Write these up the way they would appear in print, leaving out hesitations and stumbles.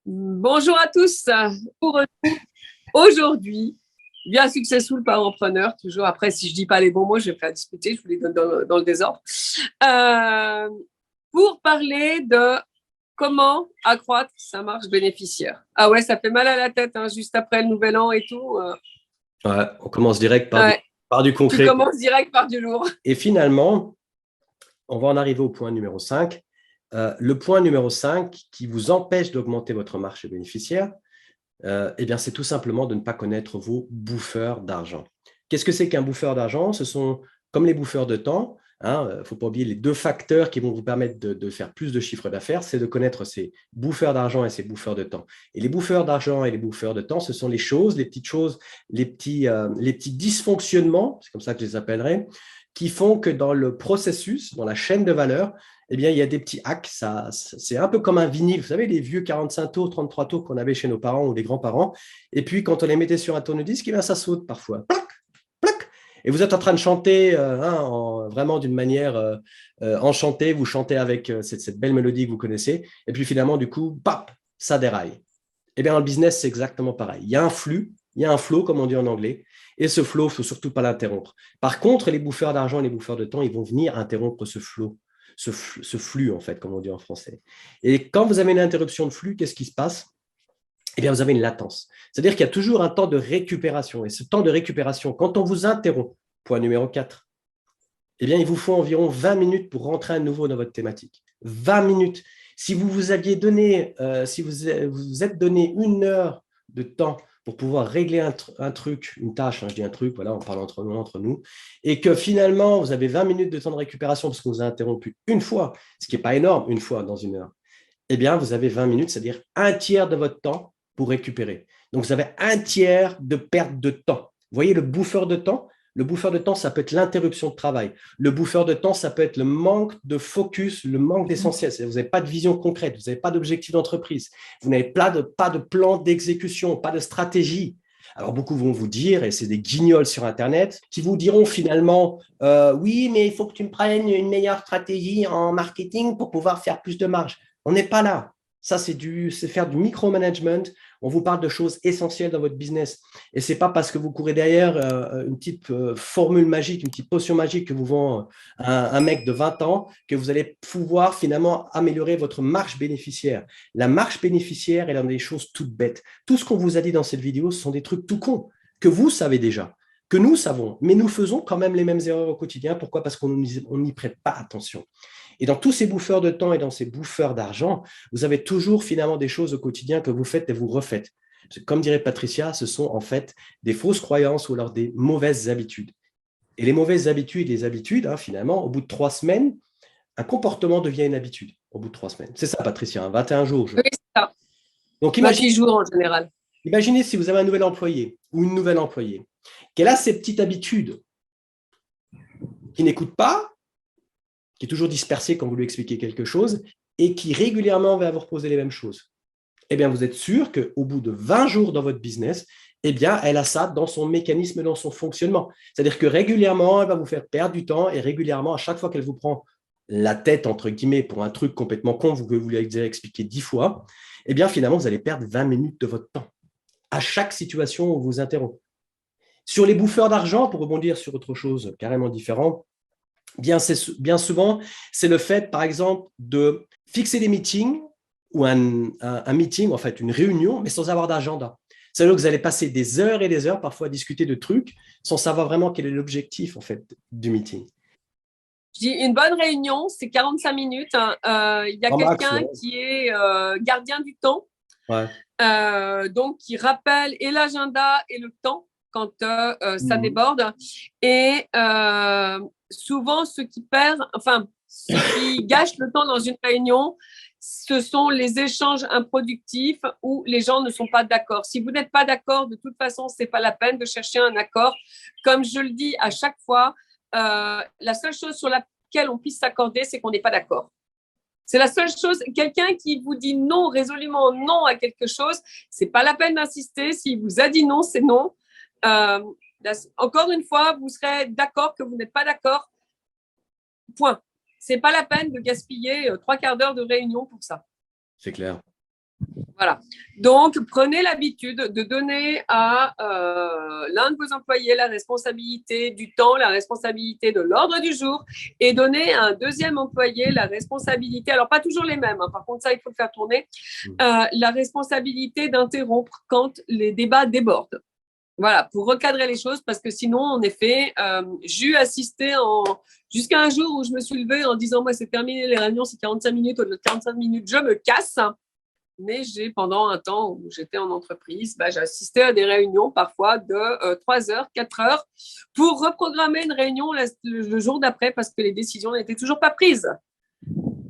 Bonjour à tous. Pour aujourd'hui, bien Successful Parentpreneur, toujours après, si je dis pas les bons mots, je vais faire discuter, je vous les donne dans le désordre. Euh, pour parler de comment accroître sa marge bénéficiaire. Ah ouais, ça fait mal à la tête, hein, juste après le nouvel an et tout. Ouais, on commence direct Ouais, par du tu concret. commences direct par du lourd. Et finalement, on va en arriver au point numéro 5. Le point numéro 5 qui vous empêche d'augmenter votre marge bénéficiaire, eh bien, c'est tout simplement de ne pas connaître vos bouffeurs d'argent. Qu'est-ce que c'est qu'un bouffeur d'argent? Ce sont comme les bouffeurs de temps. Il ne faut pas oublier les deux facteurs qui vont vous permettre de faire plus de chiffre d'affaires, c'est de connaître ces bouffeurs d'argent et ces bouffeurs de temps. Et les bouffeurs d'argent et les bouffeurs de temps, ce sont les choses, les petites choses, les petits dysfonctionnements, c'est comme ça que je les appellerai, qui font que dans le processus, dans la chaîne de valeur, eh bien, il y a des petits hacks. C'est un peu comme un vinyle. Vous savez, les vieux 45 tours, 33 tours qu'on avait chez nos parents ou les grands-parents. Et puis, quand on les mettait sur un tourne-disque, eh bien, ça saute parfois. Plac, plac. Et vous êtes en train de chanter vraiment d'une manière enchantée. Vous chantez avec cette belle mélodie que vous connaissez. Et puis, finalement, du coup, pap, ça déraille. Eh bien, dans le business, c'est exactement pareil. Il y a un flux, il y a un flow, comme on dit en anglais. Et ce flow, il ne faut surtout pas l'interrompre. Par contre, les bouffeurs d'argent et les bouffeurs de temps, ils vont venir interrompre ce flow, ce flux, en fait, comme on dit en français. Et quand vous avez une interruption de flux, qu'est-ce qui se passe? Eh bien, vous avez une latence. C'est-à-dire qu'il y a toujours un temps de récupération. Et ce temps de récupération, quand on vous interrompt, point numéro 4, eh bien, il vous faut environ 20 minutes pour rentrer à nouveau dans votre thématique. 20 minutes. Si vous vous aviez donné, si vous êtes donné 1 heure de temps pour pouvoir régler un truc, une tâche, hein, je dis un truc, voilà, on parle entre nous, et que finalement, vous avez 20 minutes de temps de récupération parce qu'on vous a interrompu une fois, ce qui n'est pas énorme, une fois dans 1 heure, eh bien, vous avez 20 minutes, c'est-à-dire un tiers de votre temps pour récupérer. Donc, vous avez un tiers de perte de temps. Vous voyez le bouffeur de temps? Le bouffeur de temps, ça peut être l'interruption de travail. Le bouffeur de temps, ça peut être le manque de focus, le manque d'essentiel. Vous n'avez pas de vision concrète, vous n'avez pas d'objectif d'entreprise, vous n'avez pas de plan d'exécution, pas de stratégie. Alors, beaucoup vont vous dire, et c'est des guignols sur Internet, qui vous diront finalement, oui, mais il faut que tu me prennes une meilleure stratégie en marketing pour pouvoir faire plus de marge. On n'est pas là. Ça, c'est faire du micromanagement. On vous parle de choses essentielles dans votre business. Et ce n'est pas parce que vous courez derrière une petite formule magique, une petite potion magique que vous vend un mec de 20 ans que vous allez pouvoir finalement améliorer votre marge bénéficiaire. La marge bénéficiaire est l'une des choses toutes bêtes. Tout ce qu'on vous a dit dans cette vidéo, ce sont des trucs tout cons que vous savez déjà, que nous savons, mais nous faisons quand même les mêmes erreurs au quotidien. Pourquoi? Parce qu'on n'y prête pas attention. Et dans tous ces bouffeurs de temps et dans ces bouffeurs d'argent, vous avez toujours finalement des choses au quotidien que vous faites et vous refaites. Comme dirait Patricia, ce sont en fait des fausses croyances ou alors des mauvaises habitudes. Et les mauvaises habitudes, les habitudes, hein, finalement, au bout de 3 semaines, un comportement devient une habitude. Au bout de 3 semaines. C'est ça, Patricia, hein, 21 jours. Oui, c'est ça. Donc, 28 jours en général. imaginez si vous avez un nouvel employé ou une nouvelle employée qu'elle a ces petites habitudes qui n'écoute pas, qui est toujours dispersée quand vous lui expliquez quelque chose et qui régulièrement va vous reposer les mêmes choses. Eh bien, vous êtes sûr qu'au bout de 20 jours dans votre business, eh bien, elle a ça dans son mécanisme, dans son fonctionnement. C'est-à-dire que régulièrement, elle va vous faire perdre du temps et régulièrement, à chaque fois qu'elle vous prend la tête, entre guillemets, pour un truc complètement con que vous lui avez expliqué 10 fois, eh bien, finalement, vous allez perdre 20 minutes de votre temps à chaque situation où on vous interrompt. Sur les bouffeurs d'argent, pour rebondir sur autre chose carrément différent, bien souvent, c'est le fait, par exemple, de fixer des meetings ou un meeting, en fait, une réunion, mais sans avoir d'agenda. C'est-à-dire que vous allez passer des heures et des heures parfois à discuter de trucs sans savoir vraiment quel est l'objectif, en fait, du meeting. Je dis une bonne réunion, c'est 45 minutes, hein. Il y a En max, quelqu'un ouais. qui est gardien du temps, Ouais. donc qui rappelle et l'agenda et le temps quand ça Mhm. déborde. Et souvent, ceux qui gâchent le temps dans une réunion, ce sont les échanges improductifs où les gens ne sont pas d'accord. Si vous n'êtes pas d'accord, de toute façon, c'est pas la peine de chercher un accord. Comme je le dis à chaque fois, la seule chose sur laquelle on puisse s'accorder, c'est qu'on n'est pas d'accord. C'est la seule chose. Quelqu'un qui vous dit non, résolument non à quelque chose, c'est pas la peine d'insister. S'il vous a dit non, c'est non. Euh, Encore une fois, vous serez d'accord que vous n'êtes pas d'accord. Point. C'est pas la peine de gaspiller 3/4 d'heure de réunion pour ça. C'est clair. Voilà. Donc, prenez l'habitude de donner à l'un de vos employés la responsabilité du temps, la responsabilité de l'ordre du jour, et donnez à un deuxième employé la responsabilité, alors pas toujours les mêmes, hein, par contre ça, il faut le faire tourner, la responsabilité d'interrompre quand les débats débordent. Voilà, pour recadrer les choses, parce que sinon, en effet, j'ai eu assisté jusqu'à un jour où je me suis levée en disant, moi, c'est terminé, les réunions, c'est 45 minutes, au lieu de 45 minutes, je me casse. Mais pendant un temps où j'étais en entreprise, j'ai assisté à des réunions parfois de 3 heures, 4 heures pour reprogrammer une réunion le jour d'après parce que les décisions n'étaient toujours pas prises.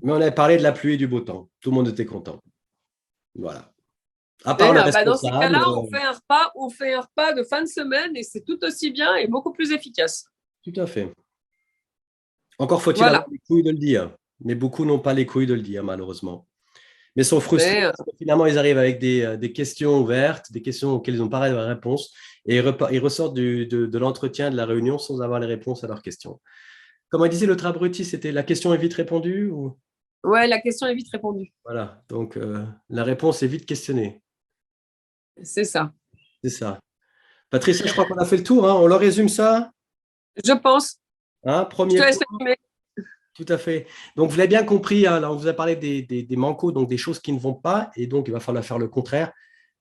Mais on avait parlé de la pluie et du beau temps. Tout le monde était content. Voilà. À part le Dans ces responsable. cas-là, on fait un repas de fin de semaine et c'est tout aussi bien et beaucoup plus efficace. Tout à fait. Encore faut-il Voilà. avoir les couilles de le dire. Mais beaucoup n'ont pas les couilles de le dire, malheureusement. Mais sont frustrés parce que finalement, ils arrivent avec des questions ouvertes, des questions auxquelles ils n'ont pas de réponse, et ils ressortent de l'entretien, de la réunion, sans avoir les réponses à leurs questions. Comme disait l'autre abruti, c'était la question est vite répondue ou... Ouais, la question est vite répondue. Voilà, donc la réponse est vite questionnée. C'est ça. C'est ça. Patricia, je crois qu'on a fait le tour, hein. On leur résume ça, Je pense. hein, Je premier te laisse point. résumer. Tout à fait. Donc, vous l'avez bien compris, hein, là, on vous a parlé des mancos, donc des choses qui ne vont pas, et donc il va falloir faire le contraire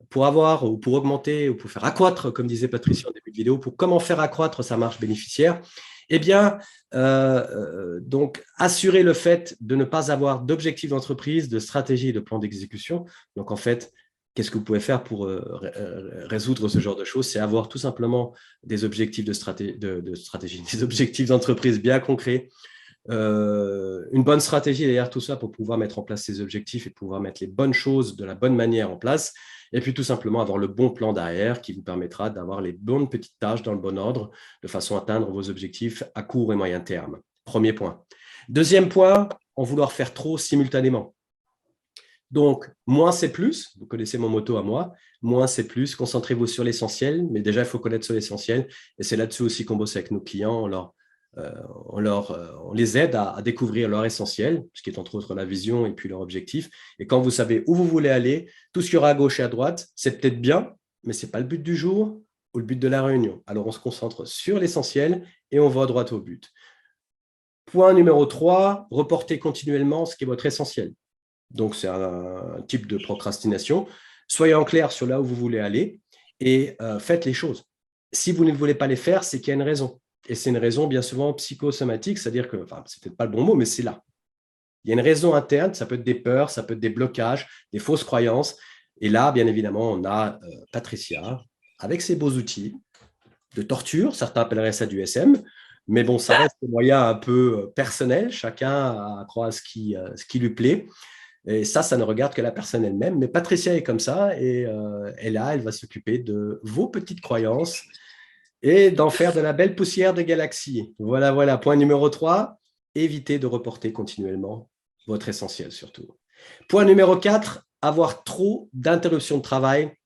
pour avoir ou pour augmenter ou pour faire accroître, comme disait Patricia en début de vidéo, pour comment faire accroître sa marge bénéficiaire. Eh bien, donc, assurer le fait de ne pas avoir d'objectif d'entreprise, de stratégie et de plan d'exécution. Donc, en fait, qu'est-ce que vous pouvez faire pour résoudre ce genre de choses? C'est avoir tout simplement des objectifs de stratégie, des objectifs d'entreprise bien concrets, une bonne stratégie derrière tout ça pour pouvoir mettre en place ces objectifs et pouvoir mettre les bonnes choses de la bonne manière en place. Et puis tout simplement avoir le bon plan derrière qui vous permettra d'avoir les bonnes petites tâches dans le bon ordre de façon à atteindre vos objectifs à court et moyen terme. Premier point. Deuxième point, en vouloir faire trop simultanément. Donc, moins c'est plus. Vous connaissez mon motto à moi. Moins c'est plus. Concentrez-vous sur l'essentiel. Mais déjà, il faut connaître sur l'essentiel. Et c'est là-dessus aussi qu'on bosse avec nos clients. On les aide à découvrir leur essentiel, ce qui est entre autres la vision et puis leur objectif. Et quand vous savez où vous voulez aller, tout ce qu'il y aura à gauche et à droite, c'est peut-être bien, mais ce n'est pas le but du jour ou le but de la réunion. Alors, on se concentre sur l'essentiel et on va droit au but. Point numéro 3, reportez continuellement ce qui est votre essentiel. Donc, c'est un type de procrastination. Soyez en clair sur là où vous voulez aller et faites les choses. Si vous ne voulez pas les faire, c'est qu'il y a une raison. Et c'est une raison bien souvent psychosomatique, c'est-à-dire que, enfin, c'est peut-être pas le bon mot, mais c'est là. Il y a une raison interne, ça peut être des peurs, ça peut être des blocages, des fausses croyances. Et là, bien évidemment, on a Patricia avec ses beaux outils de torture, certains appelleraient ça du SM, mais bon, ça reste un moyen un peu personnel, chacun croit ce qui lui plaît. Et ça ne regarde que la personne elle-même. Mais Patricia est comme ça et là, elle va s'occuper de vos petites croyances et d'en faire de la belle poussière de galaxie. Voilà, voilà. Point numéro 3, évitez de reporter continuellement votre essentiel surtout. Point numéro 4, avoir trop d'interruptions de travail.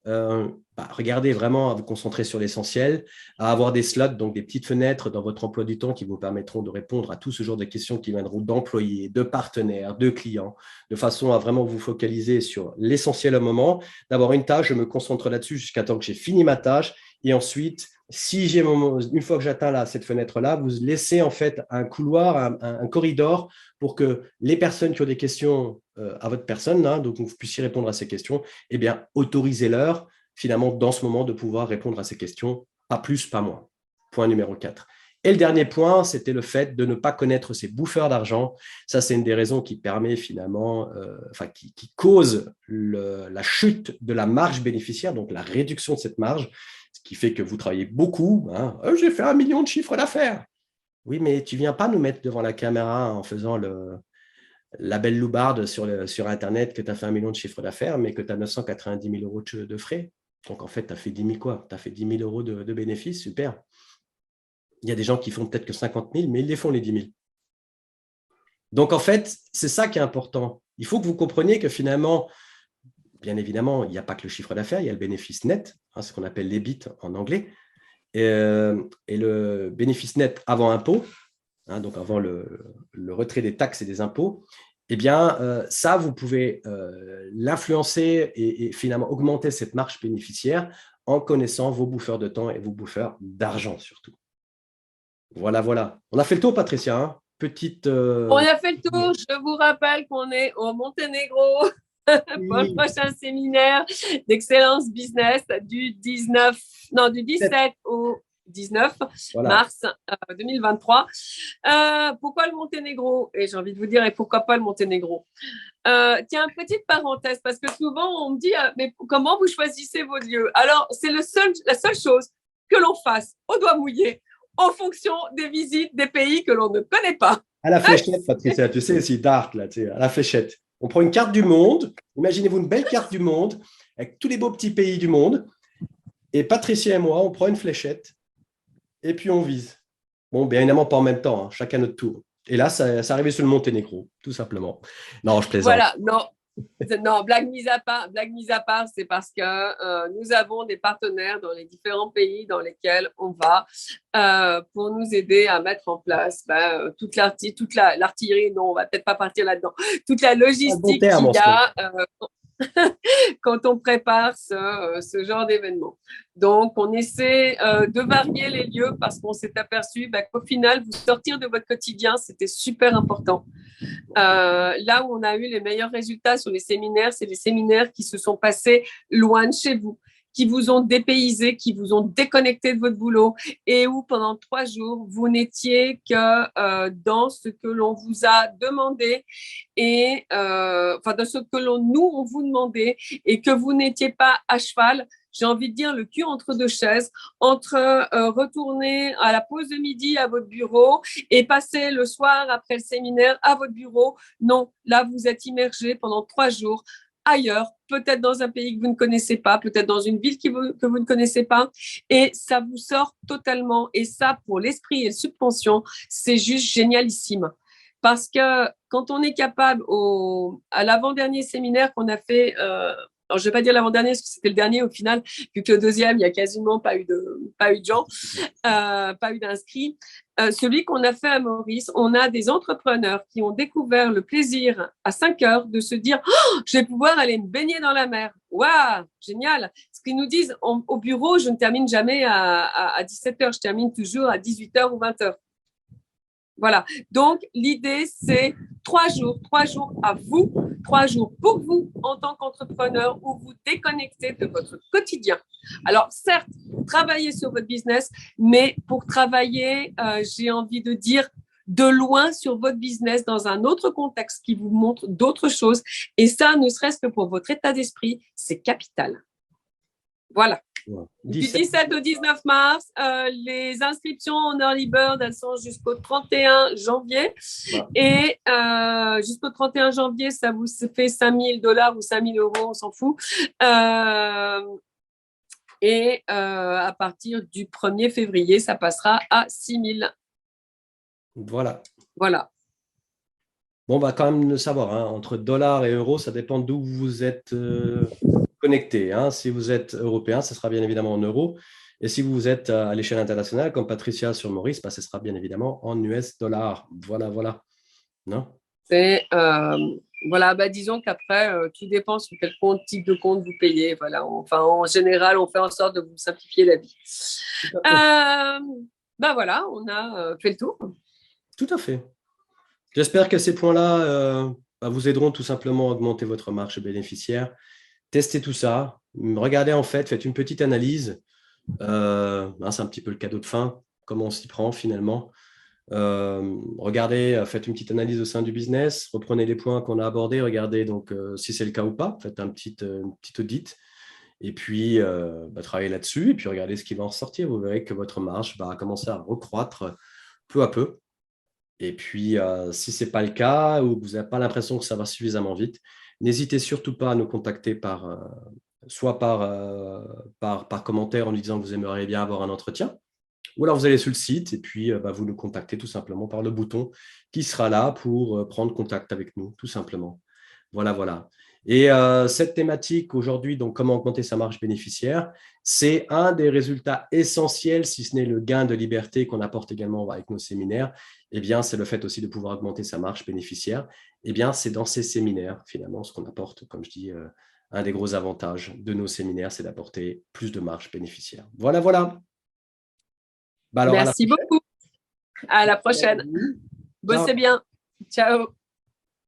Regardez vraiment à vous concentrer sur l'essentiel, à avoir des slots, donc des petites fenêtres dans votre emploi du temps qui vous permettront de répondre à tout ce genre de questions qui viendront d'employés, de partenaires, de clients, de façon à vraiment vous focaliser sur l'essentiel au moment, d'avoir une tâche, je me concentre là-dessus jusqu'à temps que j'ai fini ma tâche, et ensuite, une fois que j'atteins cette fenêtre-là, vous laissez en fait un couloir, un corridor pour que les personnes qui ont des questions à votre personne, hein, donc vous puissiez répondre à ces questions, eh bien, autorisez-leur finalement dans ce moment de pouvoir répondre à ces questions, pas plus, pas moins. Point numéro 4. Et le dernier point, c'était le fait de ne pas connaître ces bouffeurs d'argent. Ça, c'est une des raisons qui permet finalement, qui cause la chute de la marge bénéficiaire, donc la réduction de cette marge, ce qui fait que vous travaillez beaucoup. Hein. J'ai fait 1 million de chiffre d'affaires. Oui, mais tu ne viens pas nous mettre devant la caméra en faisant la belle loubarde sur Internet que tu as fait 1 million de chiffre d'affaires, mais que tu as 990 000 euros de frais. Donc, en fait, tu as fait 10 000 quoi? Tu as fait 10 000 euros de bénéfices, super. Il y a des gens qui font peut-être que 50 000, mais ils les font les 10 000. Donc, en fait, c'est ça qui est important. Il faut que vous compreniez que finalement, bien évidemment, il n'y a pas que le chiffre d'affaires, il y a le bénéfice net, hein, ce qu'on appelle l'EBIT en anglais, et le bénéfice net avant impôt, hein, donc avant le retrait des taxes et des impôts. eh bien, ça, vous pouvez l'influencer et finalement augmenter cette marge bénéficiaire en connaissant vos bouffeurs de temps et vos bouffeurs d'argent surtout. Voilà, voilà. On a fait le tour, Patricia, hein. Petite… On a fait le tour. Je vous rappelle qu'on est au Monténégro pour le Oui. prochain séminaire d'excellence business du 17 au 19 Voilà. mars 2023. Pourquoi le Monténégro? Et j'ai envie de vous dire, et pourquoi pas le Monténégro? Tiens, petite parenthèse, parce que souvent on me dit, mais comment vous choisissez vos lieux? Alors, c'est la seule chose que l'on fasse au doigt mouillé en fonction des visites des pays que l'on ne connaît pas. À la fléchette, Patricia, tu sais, c'est Dart, là, tu sais, à la fléchette. On prend une carte du monde. Imaginez-vous une belle carte du monde avec tous les beaux petits pays du monde. Et Patricia et moi, on prend une fléchette et puis on vise. Bon, bien évidemment, pas en même temps, hein, chacun notre tour. Et là, ça arrivait sur le Monténégro, tout simplement. Non, je plaisante. Voilà, non, blague mise à part, c'est parce que nous avons des partenaires dans les différents pays dans lesquels on va pour nous aider à mettre en place toute l'artillerie. Non, on va peut-être pas partir là-dedans. Toute la logistique terme, qu'il y a quand on prépare ce genre d'événement. Donc, on essaie de varier les lieux parce qu'on s'est aperçu qu'au final, vous sortir de votre quotidien, c'était super important. Là où on a eu les meilleurs résultats sur les séminaires, c'est les séminaires qui se sont passés loin de chez vous, qui vous ont dépaysé, qui vous ont déconnecté de votre boulot et où pendant 3 jours, vous n'étiez que dans ce que l'on vous a demandé et dans ce que on vous demandait et que vous n'étiez pas à cheval. J'ai envie de dire le cul entre deux chaises, entre retourner à la pause de midi à votre bureau et passer le soir après le séminaire à votre bureau. Non, là, vous êtes immergé pendant 3 jours ailleurs, peut-être dans un pays que vous ne connaissez pas, peut-être dans une ville que vous ne connaissez pas, et ça vous sort totalement. Et ça, pour l'esprit et le subconscient, c'est juste génialissime. Parce que quand on est capable, à l'avant-dernier séminaire qu'on a fait, alors je ne vais pas dire l'avant-dernier parce que c'était le dernier au final, vu que le deuxième, il n'y a quasiment pas eu de gens, pas eu d'inscrits. Celui qu'on a fait à Maurice, on a des entrepreneurs qui ont découvert le plaisir à 5 heures de se dire oh, je vais pouvoir aller me baigner dans la mer. Waouh, génial. Ce qu'ils nous disent au bureau, je ne termine jamais à 17 heures, je termine toujours à 18 heures ou 20 heures. Voilà. Donc, l'idée, c'est 3 jours à vous, 3 jours pour vous en tant qu'entrepreneur où vous déconnectez de votre quotidien. Alors, certes, travaillez sur votre business, mais pour travailler, j'ai envie de dire, de loin sur votre business dans un autre contexte qui vous montre d'autres choses. Et ça, ne serait-ce que pour votre état d'esprit, c'est capital. Voilà. Du 17 au 19 mars, les inscriptions en Early Bird, elles sont jusqu'au 31 janvier. Et jusqu'au 31 janvier, ça vous fait $5 000 ou 5 000 €, on s'en fout. Et à partir du 1er février, ça passera à 6 000. Voilà. Voilà. Bon, on va quand même le savoir, hein, entre dollars et euros, ça dépend d'où vous êtes connecté. Hein. Si vous êtes européen, ce sera bien évidemment en euros. Et si vous êtes à l'échelle internationale, comme Patricia sur Maurice, ce sera bien évidemment en US dollars. Voilà, voilà. Non? C'est, voilà, disons qu'après, tout dépend sur quel type de compte vous payez. Voilà. Enfin, en général, on fait en sorte de vous simplifier la vie. Voilà, on a fait le tour. Tout à fait. J'espère que ces points-là vous aideront tout simplement à augmenter votre marge bénéficiaire. Testez tout ça. Regardez en fait, faites une petite analyse. C'est un petit peu le cadeau de fin, comment on s'y prend finalement. Regardez, faites une petite analyse au sein du business, reprenez les points qu'on a abordés, regardez donc si c'est le cas ou pas, faites un petit audit et puis travaillez là-dessus et puis regardez ce qui va en ressortir. Vous verrez que votre marge va commencer à recroître peu à peu. Et puis, si ce n'est pas le cas ou que vous n'avez pas l'impression que ça va suffisamment vite, n'hésitez surtout pas à nous contacter soit par commentaire en nous disant que vous aimeriez bien avoir un entretien, ou alors vous allez sur le site et puis vous nous contactez tout simplement par le bouton qui sera là pour prendre contact avec nous, tout simplement. Voilà, voilà. Et cette thématique aujourd'hui, donc comment augmenter sa marge bénéficiaire, c'est un des résultats essentiels, si ce n'est le gain de liberté qu'on apporte également avec nos séminaires. Eh bien, c'est le fait aussi de pouvoir augmenter sa marge bénéficiaire. eh bien, c'est dans ces séminaires, finalement, ce qu'on apporte, comme je dis, un des gros avantages de nos séminaires, c'est d'apporter plus de marge bénéficiaire. Voilà, voilà. Bah alors, à la Merci prochaine. beaucoup. À la prochaine. Ciao. Bossez bien. Ciao.